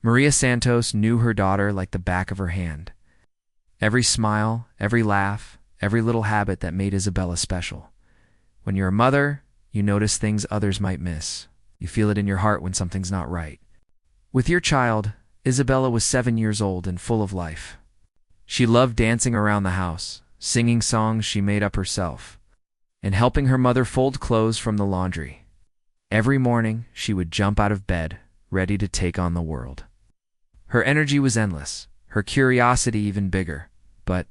Maria Santos knew her daughter like the back of her hand. Every smile, every laugh, every little habit that made Isabella special. When you're a mother, you notice things others might miss. You feel it in your heart when something's not right. With your child, Isabella was 7 years old and full of life. She loved dancing around the house, singing songs she made up herself, and helping her mother fold clothes from the laundry. Every morning, she would jump out of bed, ready to take on the world. Her energy was endless, her curiosity even bigger. But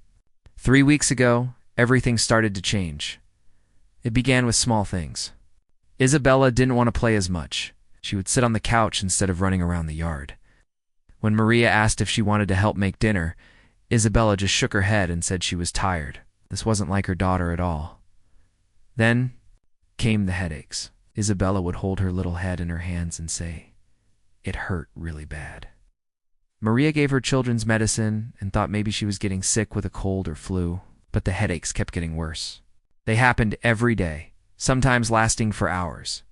3 weeks ago, everything started to change. It began with small things. Isabella didn't want to play as much. She would sit on the couch instead of running around the yard. When Maria asked if she wanted to help make dinner, Isabella just shook her head and said she was tired. This wasn't like her daughter at all. Then came the headaches. Isabella would hold her little head in her hands and say, "It hurt really bad." Maria gave her children's medicine and thought maybe she was getting sick with a cold or flu, but the headaches kept getting worse. They happened every day, sometimes lasting for hours.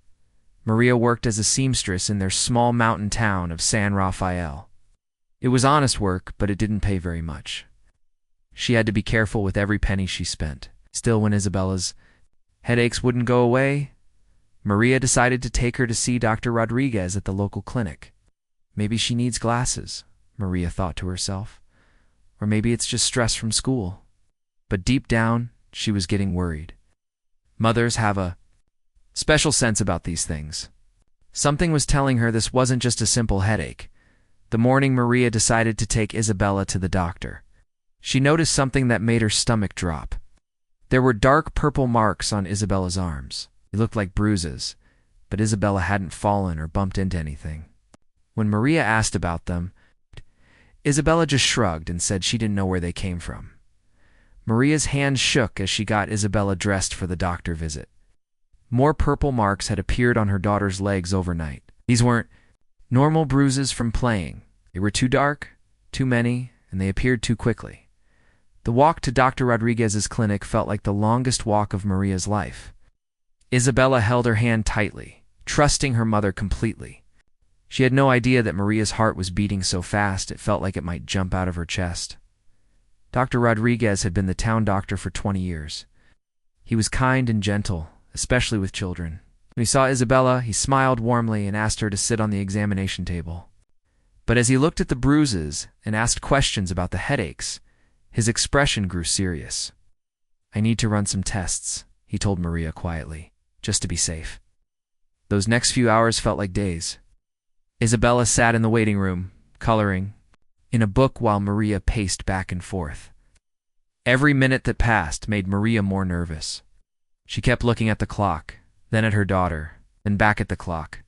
Maria worked as a seamstress in their small mountain town of San Rafael. It was honest work, but it didn't pay very much. She had to be careful with every penny she spent. Still, when Isabella's headaches wouldn't go away, Maria decided to take her to see Dr. Rodriguez at the local clinic. Maybe she needs glasses, Maria thought to herself. Or maybe it's just stress from school. But deep down, she was getting worried. Mothers have a special sense about these things. Something was telling her this wasn't just a simple headache. The morning Maria decided to take Isabella to the doctor, she noticed something that made her stomach drop. There were dark purple marks on Isabella's arms. They looked like bruises, but Isabella hadn't fallen or bumped into anything. When Maria asked about them, Isabella just shrugged and said she didn't know where they came from. Maria's hands shook as she got Isabella dressed for the doctor visit. More purple marks had appeared on her daughter's legs overnight. These weren't normal bruises from playing. They were too dark, too many, and they appeared too quickly. The walk to Dr. Rodriguez's clinic felt like the longest walk of Maria's life. Isabella held her hand tightly, trusting her mother completely. She had no idea that Maria's heart was beating so fast it felt like it might jump out of her chest. Dr. Rodriguez had been the town doctor for 20 years. He was kind and gentle, especially with children. When he saw Isabella, he smiled warmly and asked her to sit on the examination table. But as he looked at the bruises and asked questions about the headaches, his expression grew serious. "I need to run some tests," he told Maria quietly, "just to be safe." Those next few hours felt like days. Isabella sat in the waiting room, coloring in a book while Maria paced back and forth. Every minute that passed made Maria more nervous. She kept looking at the clock, then at her daughter, then back at the clock.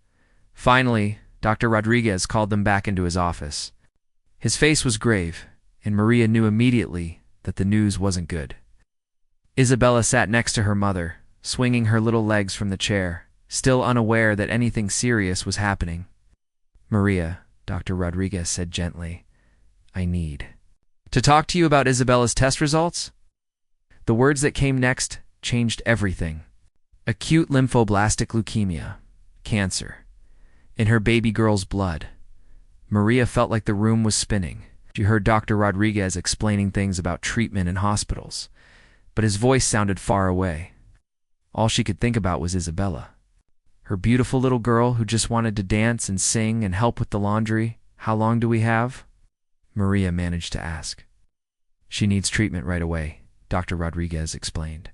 Finally, Dr. Rodriguez called them back into his office. His face was grave, and Maria knew immediately that the news wasn't good. Isabella sat next to her mother, swinging her little legs from the chair, still unaware that anything serious was happening. "Maria," Dr. Rodriguez said gently, "I need to talk to you about Isabella's test results." The words that came next changed everything. Acute lymphoblastic leukemia, cancer, in her baby girl's blood. Maria felt like the room was spinning. She heard Dr. Rodriguez explaining things about treatment in hospitals, but his voice sounded far away. All she could think about was Isabella. Her beautiful little girl who just wanted to dance and sing and help with the laundry. "How long do we have?" Maria managed to ask. "She needs treatment right away," Dr. Rodriguez explained.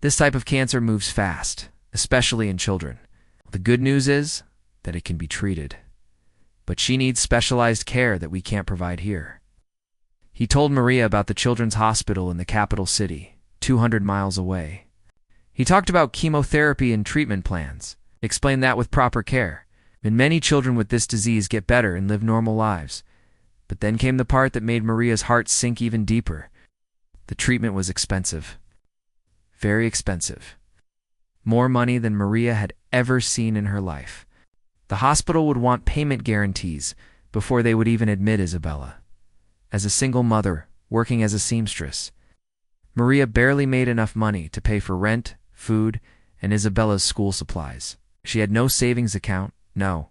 "This type of cancer moves fast, especially in children. The good news is that it can be treated. But she needs specialized care that we can't provide here." He told Maria about the children's hospital in the capital city, 200 miles away. He talked about chemotherapy and treatment plans, explained that with proper care, and many children with this disease get better and live normal lives. But then came the part that made Maria's heart sink even deeper. The treatment was expensive. Very expensive. More money than Maria had ever seen in her life. The hospital would want payment guarantees before they would even admit Isabella. As a single mother, working as a seamstress, Maria barely made enough money to pay for rent, food, and Isabella's school supplies. She had no savings account, no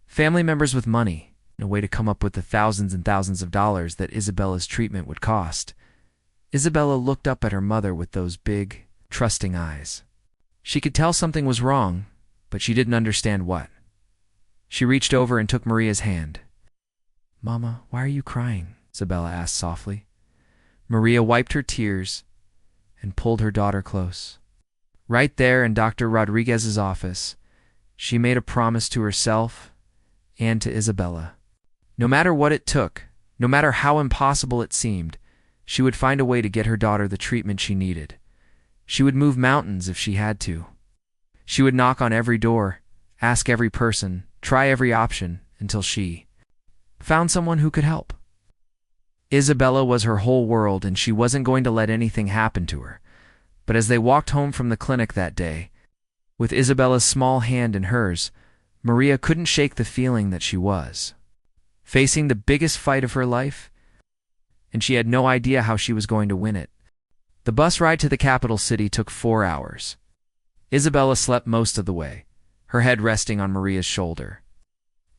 family members with money, a way to come up with the thousands and thousands of dollars that Isabella's treatment would cost. Isabella looked up at her mother with those big, trusting eyes. She could tell something was wrong, but she didn't understand what. She reached over and took Maria's hand. "Mama, why are you crying?" Isabella asked softly. Maria wiped her tears and pulled her daughter close. Right there in Dr. Rodriguez's office, she made a promise to herself and to Isabella. No matter what it took, no matter how impossible it seemed, she would find a way to get her daughter the treatment she needed. She would move mountains if she had to. She would knock on every door, ask every person, try every option until she found someone who could help. Isabella was her whole world, and she wasn't going to let anything happen to her. But as they walked home from the clinic that day, with Isabella's small hand in hers, Maria couldn't shake the feeling that she was facing the biggest fight of her life, and she had no idea how she was going to win it. The bus ride to the capital city took 4 hours. Isabella slept most of the way, her head resting on Maria's shoulder.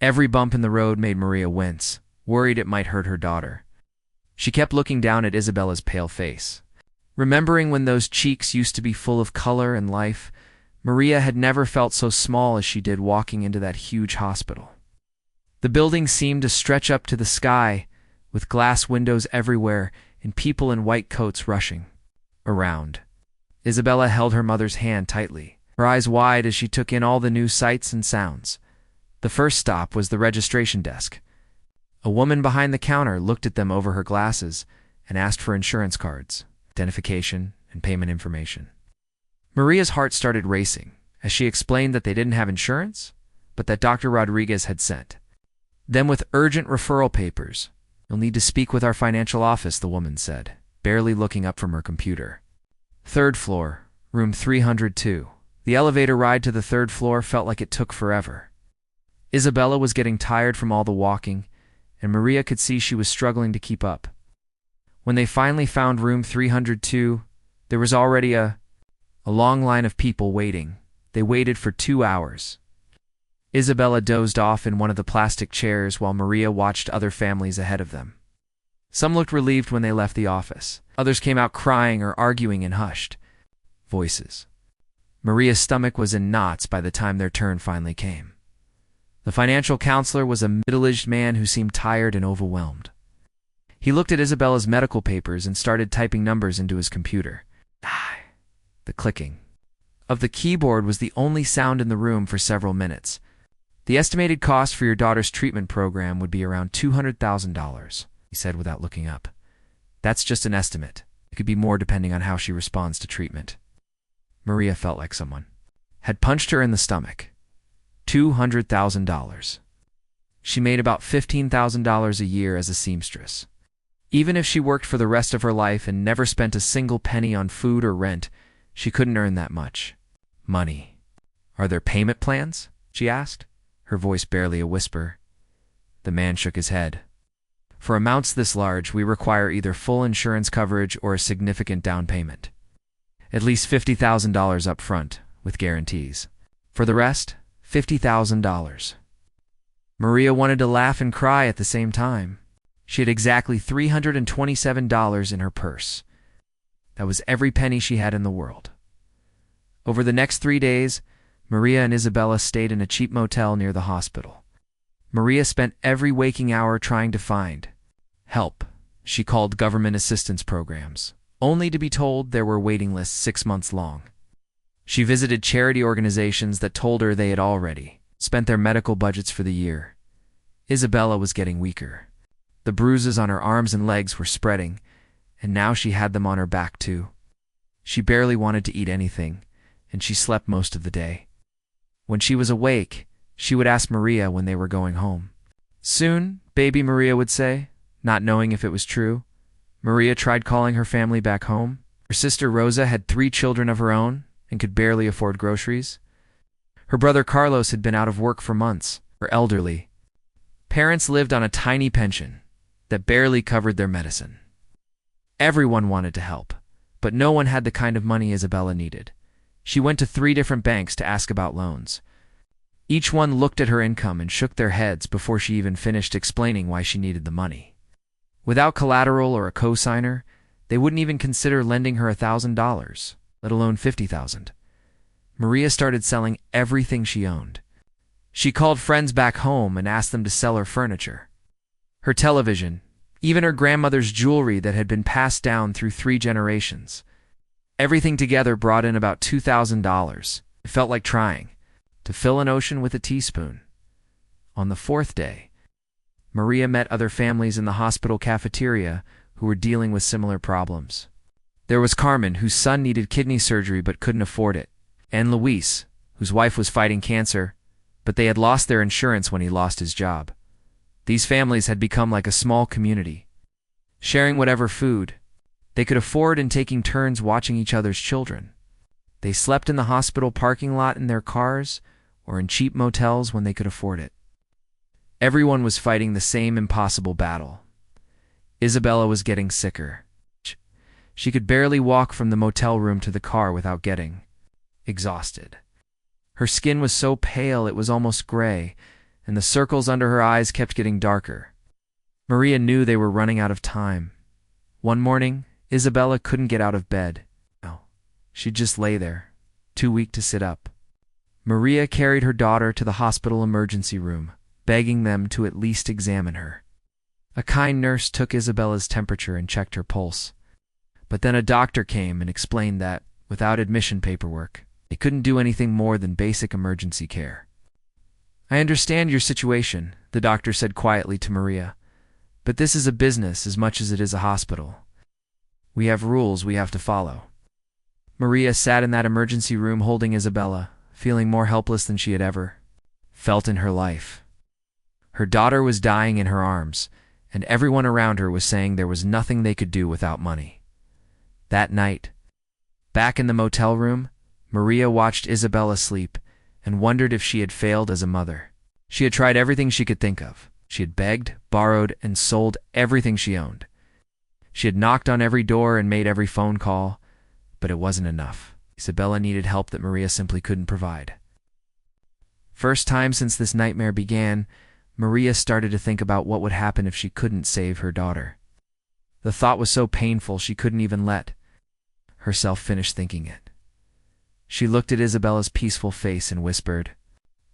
Every bump in the road made Maria wince, worried it might hurt her daughter. She kept looking down at Isabella's pale face. Remembering when those cheeks used to be full of color and life, Maria had never felt so small as she did walking into that huge hospital. The building seemed to stretch up to the sky, with glass windows everywhere and people in white coats rushing around. Isabella held her mother's hand tightly, her eyes wide as she took in all the new sights and sounds. The first stop was the registration desk. A woman behind the counter looked at them over her glasses and asked for insurance cards, identification, and payment information. Maria's heart started racing as she explained that they didn't have insurance, but that Dr. Rodriguez had sent them with urgent referral papers. "You'll need to speak with our financial office," the woman said, barely looking up from her computer. "Third floor, room 302. The elevator ride to the third floor felt like it took forever. Isabella was getting tired from all the walking, and Maria could see she was struggling to keep up. When they finally found room 302, there was already a long line of people waiting. They waited for 2 hours. Isabella dozed off in one of the plastic chairs while Maria watched other families ahead of them. Some looked relieved when they left the office. Others came out crying or arguing in hushed voices. Maria's stomach was in knots by the time their turn finally came. The financial counselor was a middle-aged man who seemed tired and overwhelmed. He looked at Isabella's medical papers and started typing numbers into his computer. The clicking of the keyboard was the only sound in the room for several minutes. "The estimated cost for your daughter's treatment program would be around $200,000, he said without looking up. "That's just an estimate. It could be more depending on how she responds to treatment." Maria felt like someone had punched her in the stomach. $200,000. She made about $15,000 a year as a seamstress. Even if she worked for the rest of her life and never spent a single penny on food or rent, she couldn't earn that much money. "Are there payment plans?" she asked, her voice barely a whisper. The man shook his head. "For amounts this large, we require either full insurance coverage or a significant down payment. At least $50,000 up front, with guarantees. For the rest, $50,000. Maria wanted to laugh and cry at the same time. She had exactly $327 in her purse. That was every penny she had in the world. Over the next 3 days, Maria and Isabella stayed in a cheap motel near the hospital. Maria spent every waking hour trying to find help. She called government assistance programs, only to be told there were waiting lists 6 months long. She visited charity organizations that told her they had already spent their medical budgets for the year. Isabella was getting weaker. The bruises on her arms and legs were spreading, and now she had them on her back too. She barely wanted to eat anything, and she slept most of the day. When she was awake, she would ask Maria when they were going home. "Soon, baby," Maria would say, not knowing if it was true. Maria tried calling her family back home. Her sister Rosa had 3 children of her own and could barely afford groceries. Her brother Carlos had been out of work for months, her elderly parents lived on a tiny pension that barely covered their medicine. Everyone wanted to help, but no one had the kind of money Isabella needed. She went to 3 different banks to ask about loans. Each one looked at her income and shook their heads before she even finished explaining why she needed the money. Without collateral or a co-signer, they wouldn't even consider lending her $1,000, let alone $50,000. Maria started selling everything she owned. She called friends back home and asked them to sell her furniture, her television, even her grandmother's jewelry that had been passed down through 3 generations. Everything together brought in about $2,000. It felt like trying to fill an ocean with a teaspoon. On the 4th day, Maria met other families in the hospital cafeteria who were dealing with similar problems. There was Carmen, whose son needed kidney surgery but couldn't afford it, and Luis, whose wife was fighting cancer, but they had lost their insurance when he lost his job. These families had become like a small community, sharing whatever food they could afford and taking turns watching each other's children. They slept in the hospital parking lot in their cars or in cheap motels when they could afford it. Everyone was fighting the same impossible battle. Isabella was getting sicker. She could barely walk from the motel room to the car without getting exhausted. Her skin was so pale it was almost gray, and the circles under her eyes kept getting darker. Maria knew they were running out of time. One morning, Isabella couldn't get out of bed. No, she'd just lay there, too weak to sit up. Maria carried her daughter to the hospital emergency room, begging them to at least examine her. A kind nurse took Isabella's temperature and checked her pulse. But then a doctor came and explained that, without admission paperwork, they couldn't do anything more than basic emergency care. "I understand your situation," the doctor said quietly to Maria, "but this is a business as much as it is a hospital. We have rules we have to follow." Maria sat in that emergency room holding Isabella, feeling more helpless than she had ever felt in her life. Her daughter was dying in her arms, and everyone around her was saying there was nothing they could do without money. That night, back in the motel room, Maria watched Isabella sleep and wondered if she had failed as a mother. She had tried everything she could think of. She had begged, borrowed, and sold everything she owned. She had knocked on every door and made every phone call, but it wasn't enough. Isabella needed help that Maria simply couldn't provide. First time since this nightmare began, Maria started to think about what would happen if she couldn't save her daughter. The thought was so painful she couldn't even let herself finish thinking it. She looked at Isabella's peaceful face and whispered,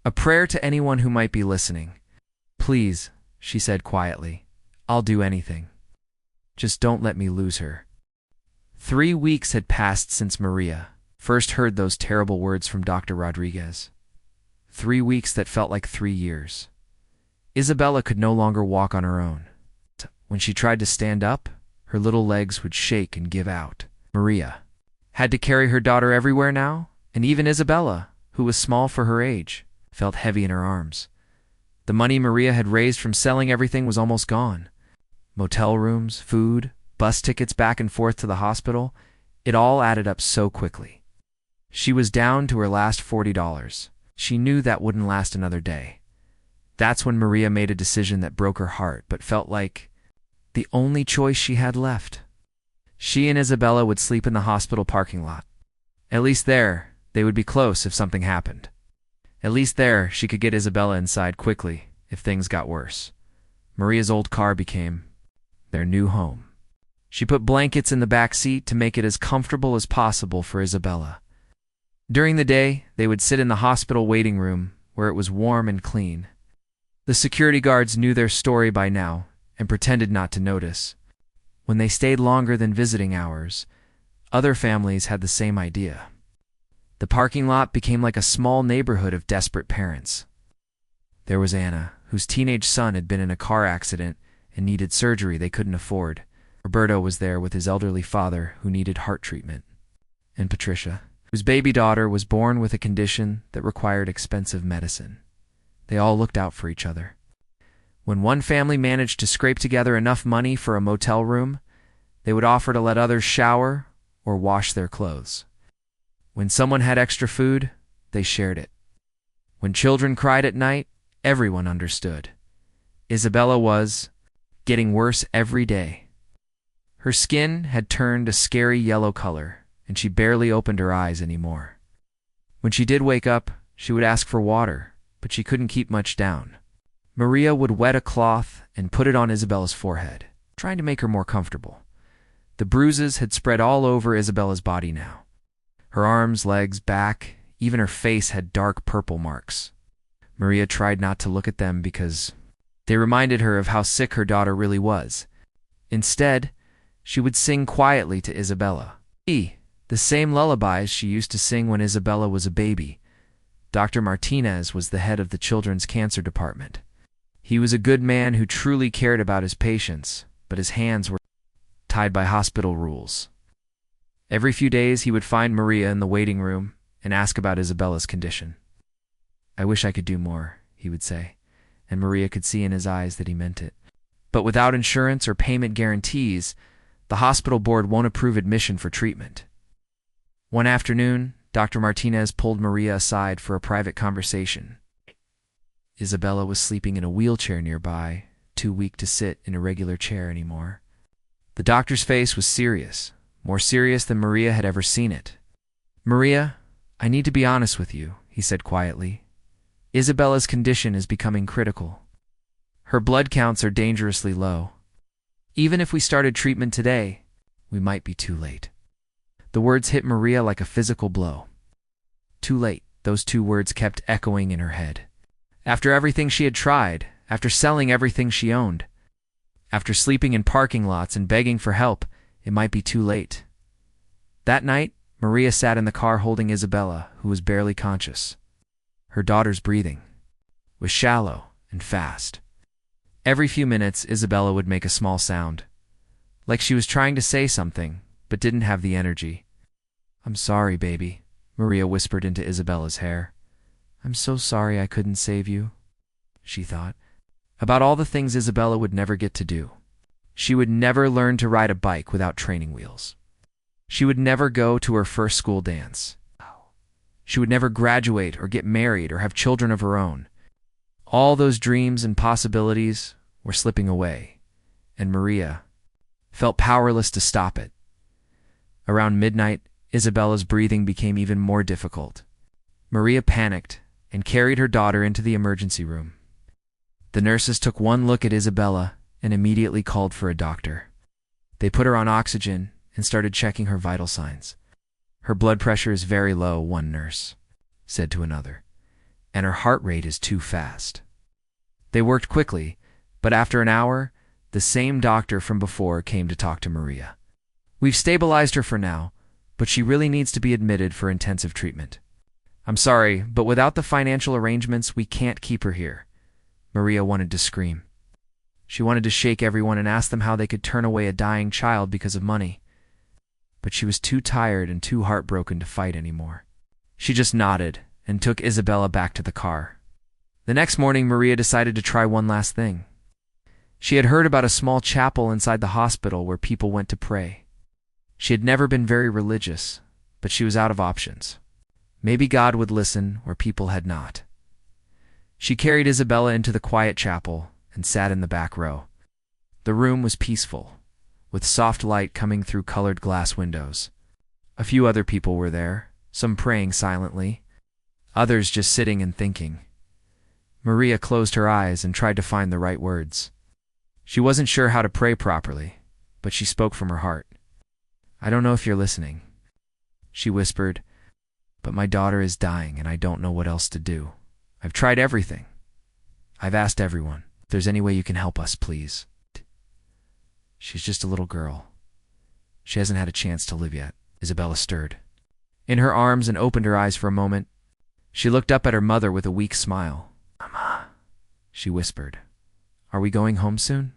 "A prayer to anyone who might be listening. Please," she said quietly, "I'll do anything. Just don't let me lose her." 3 weeks had passed since Maria first heard those terrible words from Dr. Rodriguez. 3 weeks that felt like 3 years. Isabella could no longer walk on her own. When she tried to stand up, her little legs would shake and give out. Maria had to carry her daughter everywhere now, and even Isabella, who was small for her age, felt heavy in her arms. The money Maria had raised from selling everything was almost gone. Motel rooms, food, bus tickets back and forth to the hospital, it all added up so quickly. She was down to her last $40. She knew that wouldn't last another day. That's when Maria made a decision that broke her heart but felt like the only choice she had left. She and Isabella would sleep in the hospital parking lot. At least there, they would be close if something happened. At least there, she could get Isabella inside quickly if things got worse. Maria's old car became their new home. She put blankets in the back seat to make it as comfortable as possible for Isabella. During the day, they would sit in the hospital waiting room where it was warm and clean. The security guards knew their story by now and pretended not to notice. When they stayed longer than visiting hours, other families had the same idea. The parking lot became like a small neighborhood of desperate parents. There was Anna, whose teenage son had been in a car accident and needed surgery they couldn't afford. Roberto was there with his elderly father who needed heart treatment. And Patricia, whose baby daughter was born with a condition that required expensive medicine. They all looked out for each other. When one family managed to scrape together enough money for a motel room, they would offer to let others shower or wash their clothes. When someone had extra food, they shared it. When children cried at night, everyone understood. Isabella was getting worse every day. Her skin had turned a scary yellow color, and she barely opened her eyes anymore. When she did wake up, she would ask for water, but she couldn't keep much down. Maria would wet a cloth and put it on Isabella's forehead, trying to make her more comfortable. The bruises had spread all over Isabella's body now. Her arms, legs, back, even her face had dark purple marks. Maria tried not to look at them because they reminded her of how sick her daughter really was. Instead, she would sing quietly to Isabella. The same lullabies she used to sing when Isabella was a baby. Dr. Martinez was the head of the children's cancer department. He was a good man who truly cared about his patients, but his hands were tied by hospital rules. Every few days he would find Maria in the waiting room and ask about Isabella's condition. "I wish I could do more," he would say, and Maria could see in his eyes that he meant it. But without insurance or payment guarantees, the hospital board won't approve admission for treatment. One afternoon, Dr. Martinez pulled Maria aside for a private conversation. Isabella was sleeping in a wheelchair nearby, too weak to sit in a regular chair anymore. The doctor's face was serious, more serious than Maria had ever seen it. "Maria, I need to be honest with you," he said quietly. "Isabella's condition is becoming critical. Her blood counts are dangerously low. Even if we started treatment today, we might be too late." The words hit Maria like a physical blow. Too late, those two words kept echoing in her head. After everything she had tried, after selling everything she owned, after sleeping in parking lots and begging for help, it might be too late. That night, Maria sat in the car holding Isabella, who was barely conscious. Her daughter's breathing was shallow and fast. Every few minutes, Isabella would make a small sound, like she was trying to say something, but didn't have the energy. "I'm sorry, baby," Maria whispered into Isabella's hair. "I'm so sorry I couldn't save you," she thought. About all the things Isabella would never get to do. She would never learn to ride a bike without training wheels. She would never go to her first school dance. She would never graduate or get married or have children of her own. All those dreams and possibilities were slipping away, and Maria felt powerless to stop it. Around midnight, Isabella's breathing became even more difficult. Maria panicked and carried her daughter into the emergency room. The nurses took one look at Isabella and immediately called for a doctor. They put her on oxygen and started checking her vital signs. "Her blood pressure is very low," one nurse said to another, "and her heart rate is too fast." They worked quickly, but after an hour, the same doctor from before came to talk to Maria. "We've stabilized her for now, but she really needs to be admitted for intensive treatment. I'm sorry, but without the financial arrangements, we can't keep her here." Maria wanted to scream. She wanted to shake everyone and ask them how they could turn away a dying child because of money. But she was too tired and too heartbroken to fight anymore. She just nodded and took Isabella back to the car. The next morning, Maria decided to try one last thing. She had heard about a small chapel inside the hospital where people went to pray. She had never been very religious, but she was out of options. Maybe God would listen where people had not. She carried Isabella into the quiet chapel and sat in the back row. The room was peaceful, with soft light coming through colored glass windows. A few other people were there, some praying silently, others just sitting and thinking. Maria closed her eyes and tried to find the right words. She wasn't sure how to pray properly, but she spoke from her heart. "I don't know if you're listening," she whispered, "but my daughter is dying and I don't know what else to do. I've tried everything. I've asked everyone. If there's any way you can help us, please. She's just a little girl. She hasn't had a chance to live yet." Isabella stirred in her arms and opened her eyes for a moment. She looked up at her mother with a weak smile. "Mama," she whispered, "are we going home soon?"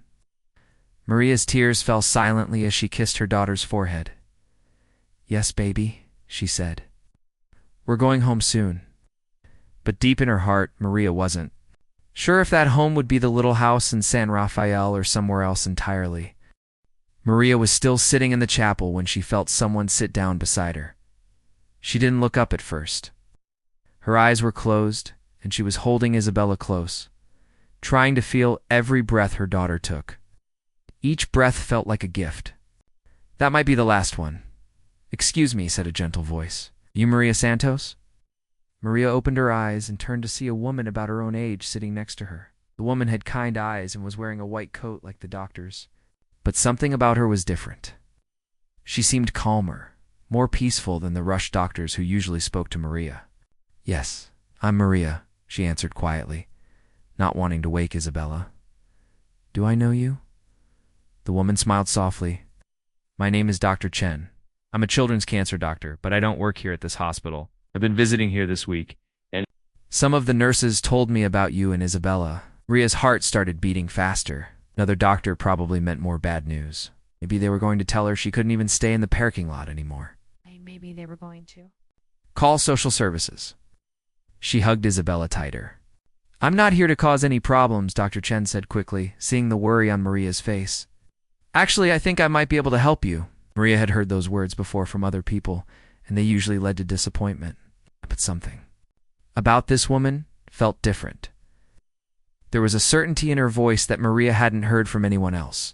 Maria's tears fell silently as she kissed her daughter's forehead. "Yes, baby," she said. "We're going home soon." But deep in her heart, Maria wasn't sure if that home would be the little house in San Rafael or somewhere else entirely. Maria was still sitting in the chapel when she felt someone sit down beside her. She didn't look up at first. Her eyes were closed, and she was holding Isabella close, trying to feel every breath her daughter took. Each breath felt like a gift. "That might be the last one." "Excuse me," said a gentle voice. "You Maria Santos?" Maria opened her eyes and turned to see a woman about her own age sitting next to her. The woman had kind eyes and was wearing a white coat like the doctor's. But something about her was different. She seemed calmer, more peaceful than the rushed doctors who usually spoke to Maria. "Yes, I'm Maria," she answered quietly, not wanting to wake Isabella. "Do I know you?" The woman smiled softly. "My name is Dr. Chen. I'm a children's cancer doctor, but I don't work here at this hospital. I've been visiting here this week, and some of the nurses told me about you and Isabella." Maria's heart started beating faster. Another doctor probably meant more bad news. Maybe they were going to tell her she couldn't even stay in the parking lot anymore. Maybe they were going to. "Call social services." She hugged Isabella tighter. "I'm not here to cause any problems," Dr. Chen said quickly, seeing the worry on Maria's face. "Actually, I think I might be able to help you." Maria had heard those words before from other people, and they usually led to disappointment. But something about this woman felt different. There was a certainty in her voice that Maria hadn't heard from anyone else.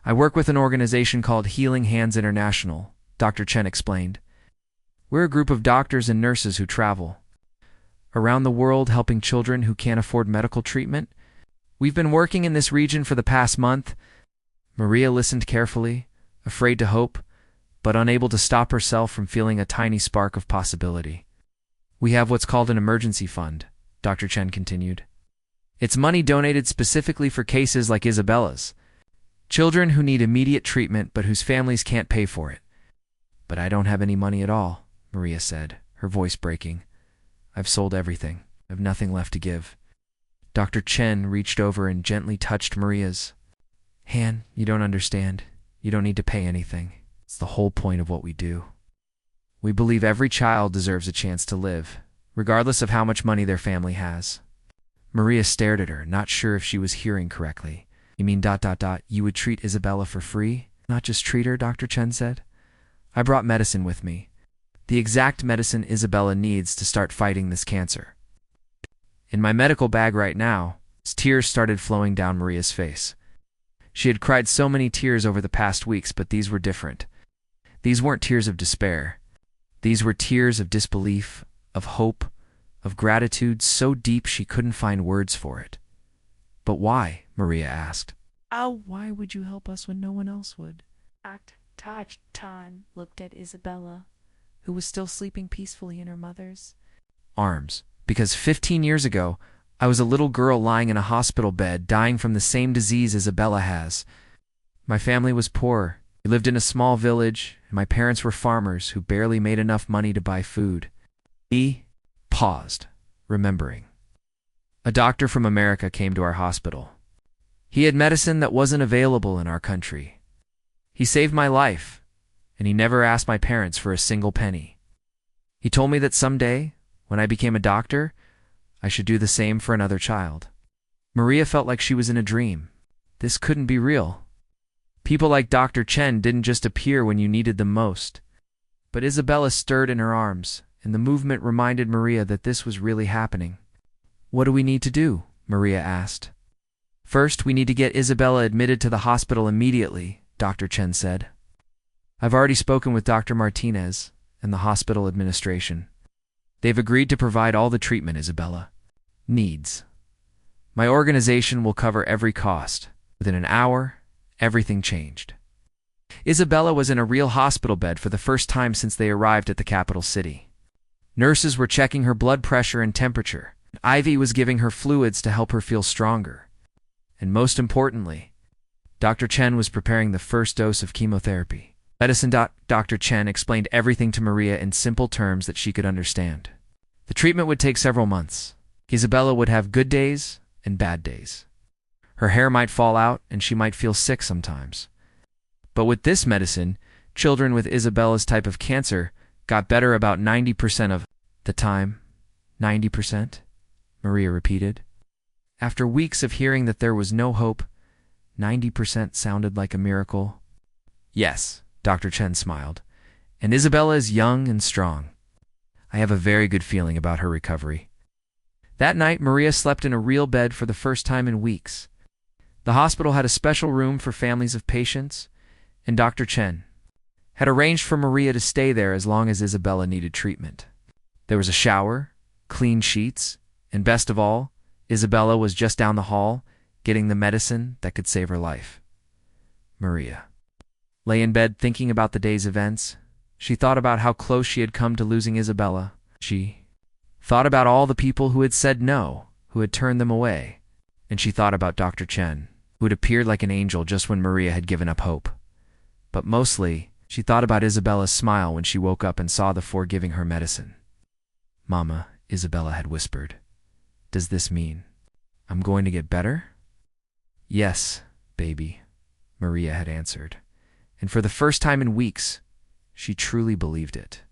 "I work with an organization called Healing Hands International," Dr. Chen explained. "We're a group of doctors and nurses who travel around the world helping children who can't afford medical treatment. We've been working in this region for the past month." Maria listened carefully, afraid to hope, but unable to stop herself from feeling a tiny spark of possibility. "We have what's called an emergency fund," Dr. Chen continued. "It's money donated specifically for cases like Isabella's. Children who need immediate treatment but whose families can't pay for it." "But I don't have any money at all," Maria said, her voice breaking. "I've sold everything. I have nothing left to give." Dr. Chen reached over and gently touched Maria's hand. "You don't understand. You don't need to pay anything. It's the whole point of what we do. We believe every child deserves a chance to live, regardless of how much money their family has." Maria stared at her, not sure if she was hearing correctly. "You mean ... you would treat Isabella for free?" "Not just treat her," Dr. Chen said. "I brought medicine with me. The exact medicine Isabella needs to start fighting this cancer. In my medical bag right now." Tears started flowing down Maria's face. She had cried so many tears over the past weeks, but these were different. These weren't tears of despair. These were tears of disbelief, of hope, of gratitude so deep she couldn't find words for it. "But why?" Maria asked. "Why would you help us when no one else would?" Dr. Chen looked at Isabella, who was still sleeping peacefully in her mother's arms. "Because 15 years ago, I was a little girl lying in a hospital bed, dying from the same disease Isabella has. My family was poor. We lived in a small village, and my parents were farmers who barely made enough money to buy food." He paused, remembering. "A doctor from America came to our hospital. He had medicine that wasn't available in our country. He saved my life, and he never asked my parents for a single penny. He told me that someday, when I became a doctor, I should do the same for another child." Maria felt like she was in a dream. This couldn't be real. People like Dr. Chen didn't just appear when you needed them most. But Isabella stirred in her arms, and the movement reminded Maria that this was really happening. "What do we need to do?" Maria asked. "First, we need to get Isabella admitted to the hospital immediately," Dr. Chen said. "I've already spoken with Dr. Martinez and the hospital administration. They've agreed to provide all the treatment Isabella needs. My organization will cover every cost." Within an hour, everything changed. Isabella was in a real hospital bed for the first time since they arrived at the capital city. Nurses were checking her blood pressure and temperature. Ivy was giving her fluids to help her feel stronger. And most importantly, Dr. Chen was preparing the first dose of chemotherapy. Medicine Dr. Chen explained everything to Maria in simple terms that she could understand. The treatment would take several months. Isabella would have good days and bad days. Her hair might fall out and she might feel sick sometimes. But with this medicine, children with Isabella's type of cancer got better about 90% of the time. 90%? Maria repeated. After weeks of hearing that there was no hope, 90% sounded like a miracle. "Yes," Dr. Chen smiled, "and Isabella is young and strong. I have a very good feeling about her recovery." That night, Maria slept in a real bed for the first time in weeks. The hospital had a special room for families of patients, and Dr. Chen had arranged for Maria to stay there as long as Isabella needed treatment. There was a shower, clean sheets, and best of all, Isabella was just down the hall, getting the medicine that could save her life. Maria lay in bed thinking about the day's events. She thought about how close she had come to losing Isabella. She thought about all the people who had said no, who had turned them away. And she thought about Dr. Chen, who had appeared like an angel just when Maria had given up hope. But mostly, she thought about Isabella's smile when she woke up and saw the four giving her medicine. "Mama," Isabella had whispered, "does this mean I'm going to get better?" "Yes, baby," Maria had answered. And for the first time in weeks, she truly believed it.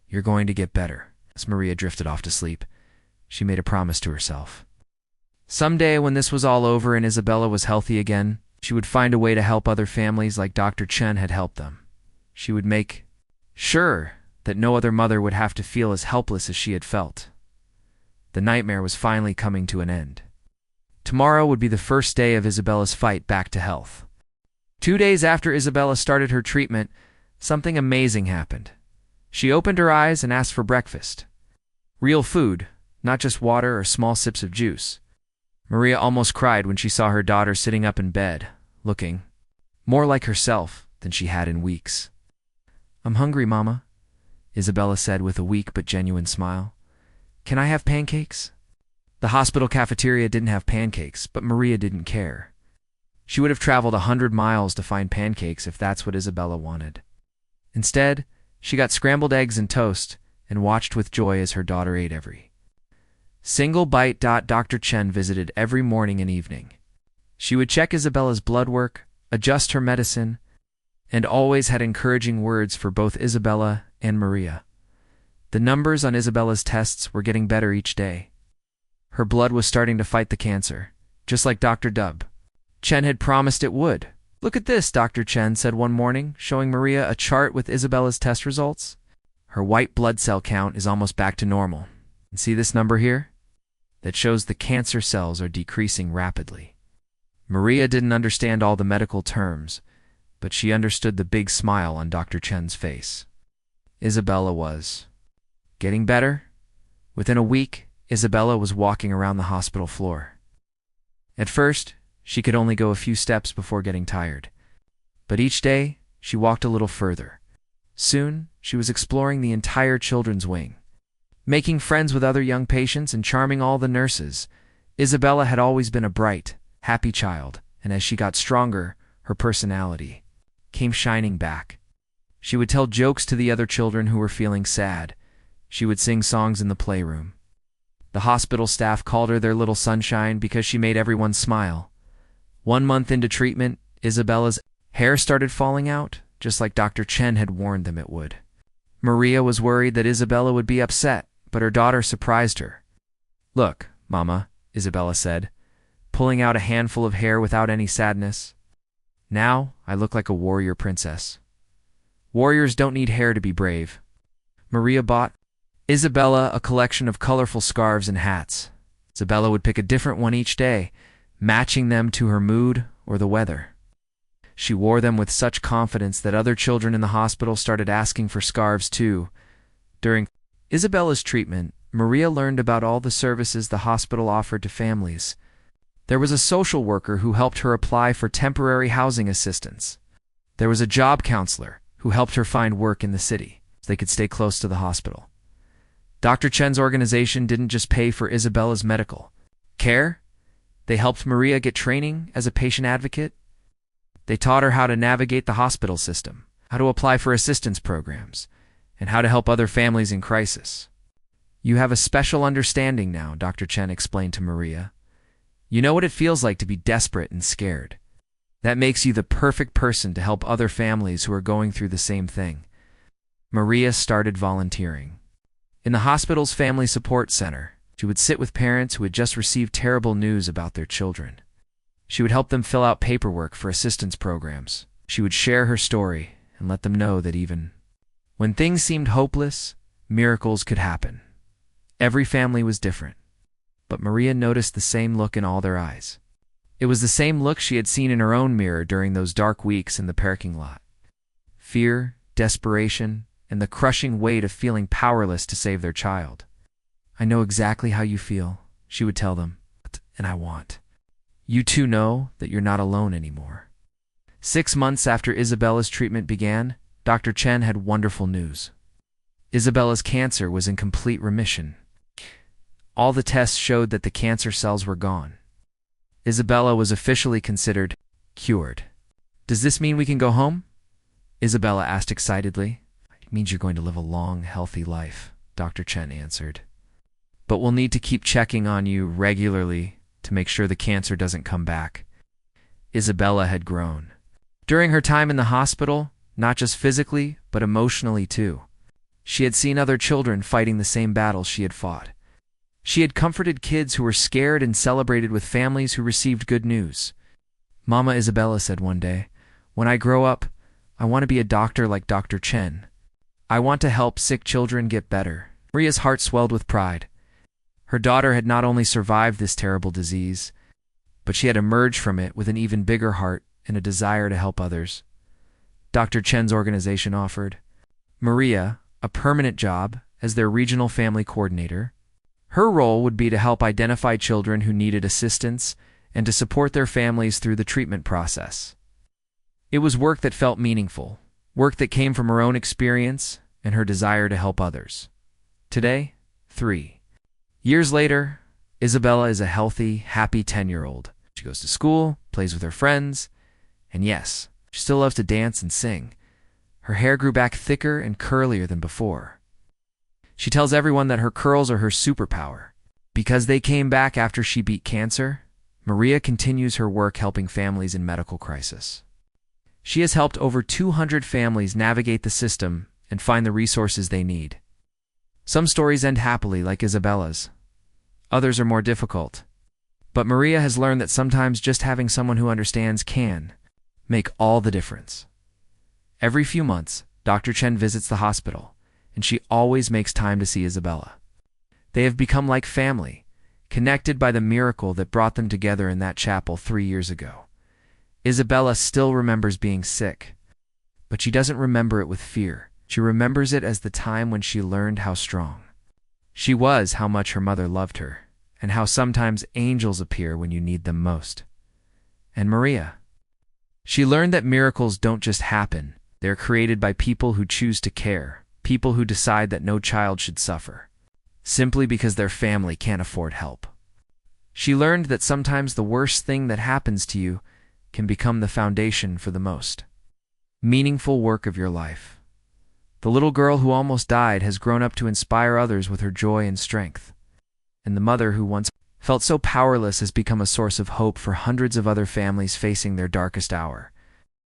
"You're going to get better." As Maria drifted off to sleep, she made a promise to herself. Someday, when this was all over and Isabella was healthy again, she would find a way to help other families like Dr. Chen had helped them. She would make sure that no other mother would have to feel as helpless as she had felt. The nightmare was finally coming to an end. Tomorrow would be the first day of Isabella's fight back to health. 2 days after Isabella started her treatment, something amazing happened. She opened her eyes and asked for breakfast. Real food, not just water or small sips of juice. Maria almost cried when she saw her daughter sitting up in bed, looking more like herself than she had in weeks. "I'm hungry, Mama," Isabella said with a weak but genuine smile. "Can I have pancakes?" The hospital cafeteria didn't have pancakes, but Maria didn't care. She would have traveled 100 miles to find pancakes if that's what Isabella wanted. Instead, she got scrambled eggs and toast and watched with joy as her daughter ate every single bite. Dr. Chen visited every morning and evening. She would check Isabella's blood work, adjust her medicine, and always had encouraging words for both Isabella and Maria. The numbers on Isabella's tests were getting better each day. Her blood was starting to fight the cancer, just like Dr. Chen had promised it would. "Look at this," Dr. Chen said one morning, showing Maria a chart with Isabella's test results. "Her white blood cell count is almost back to normal. And see this number here? That shows the cancer cells are decreasing rapidly." Maria didn't understand all the medical terms, but she understood the big smile on Dr. Chen's face. Isabella was getting better. Within a week, Isabella was walking around the hospital floor. At first, she could only go a few steps before getting tired. But each day, she walked a little further. Soon, she was exploring the entire children's wing. Making friends with other young patients and charming all the nurses, Isabella had always been a bright, happy child, and as she got stronger, her personality came shining back. She would tell jokes to the other children who were feeling sad. She would sing songs in the playroom. The hospital staff called her their little sunshine because she made everyone smile. 1 month into treatment, Isabella's hair started falling out, just like Dr. Chen had warned them it would. Maria was worried that Isabella would be upset, but her daughter surprised her. "Look, Mama," Isabella said, pulling out a handful of hair without any sadness. "Now I look like a warrior princess. Warriors don't need hair to be brave." Maria bought Isabella a collection of colorful scarves and hats. Isabella would pick a different one each day, matching them to her mood or the weather. She wore them with such confidence that other children in the hospital started asking for scarves too. During Isabella's treatment, Maria learned about all the services the hospital offered to families. There was a social worker who helped her apply for temporary housing assistance. There was a job counselor who helped her find work in the city so they could stay close to the hospital. Dr. Chen's organization didn't just pay for Isabella's medical care. They helped Maria get training as a patient advocate. They taught her how to navigate the hospital system, how to apply for assistance programs, and how to help other families in crisis. "You have a special understanding now," Dr. Chen explained to Maria. "You know what it feels like to be desperate and scared. That makes you the perfect person to help other families who are going through the same thing." Maria started volunteering. In the hospital's family support center, she would sit with parents who had just received terrible news about their children. She would help them fill out paperwork for assistance programs. She would share her story and let them know that even when things seemed hopeless, miracles could happen. Every family was different, but Maria noticed the same look in all their eyes. It was the same look she had seen in her own mirror during those dark weeks in the parking lot. Fear, desperation, and the crushing weight of feeling powerless to save their child. I know exactly how you feel, she would tell them, and I want you to know that you're not alone anymore. 6 months after Isabella's treatment began, Dr. Chen had wonderful news. Isabella's cancer was in complete remission. All the tests showed that the cancer cells were gone. Isabella was officially considered cured. Does this mean we can go home? Isabella asked excitedly. It means you're going to live a long, healthy life, Dr. Chen answered. But we'll need to keep checking on you regularly to make sure the cancer doesn't come back. Isabella had grown. During her time in the hospital, not just physically, but emotionally too. She had seen other children fighting the same battles she had fought. She had comforted kids who were scared and celebrated with families who received good news. Mama Isabella said one day, "When I grow up, I want to be a doctor like Dr. Chen. I want to help sick children get better." Maria's heart swelled with pride. Her daughter had not only survived this terrible disease, but she had emerged from it with an even bigger heart and a desire to help others. Dr. Chen's organization offered Maria a permanent job as their regional family coordinator. Her role would be to help identify children who needed assistance and to support their families through the treatment process. It was work that felt meaningful, work that came from her own experience and her desire to help others. Today, 3 years later, Isabella is a healthy, happy 10-year-old. She goes to school, plays with her friends, and yes, she still loves to dance and sing. Her hair grew back thicker and curlier than before. She tells everyone that her curls are her superpower. Because they came back after she beat cancer, Maria continues her work helping families in medical crisis. She has helped over 200 families navigate the system and find the resources they need. Some stories end happily, like Isabella's. Others are more difficult. But Maria has learned that sometimes just having someone who understands can make all the difference. Every few months, Dr. Chen visits the hospital, and she always makes time to see Isabella. They have become like family, connected by the miracle that brought them together in that chapel 3 years ago. Isabella still remembers being sick, but she doesn't remember it with fear. She remembers it as the time when she learned how strong she was, how much her mother loved her, and how sometimes angels appear when you need them most. And Maria, she learned that miracles don't just happen. They're created by people who choose to care, people who decide that no child should suffer, simply because their family can't afford help. She learned that sometimes the worst thing that happens to you can become the foundation for the most meaningful work of your life. The little girl who almost died has grown up to inspire others with her joy and strength. And the mother who once felt so powerless has become a source of hope for hundreds of other families facing their darkest hour.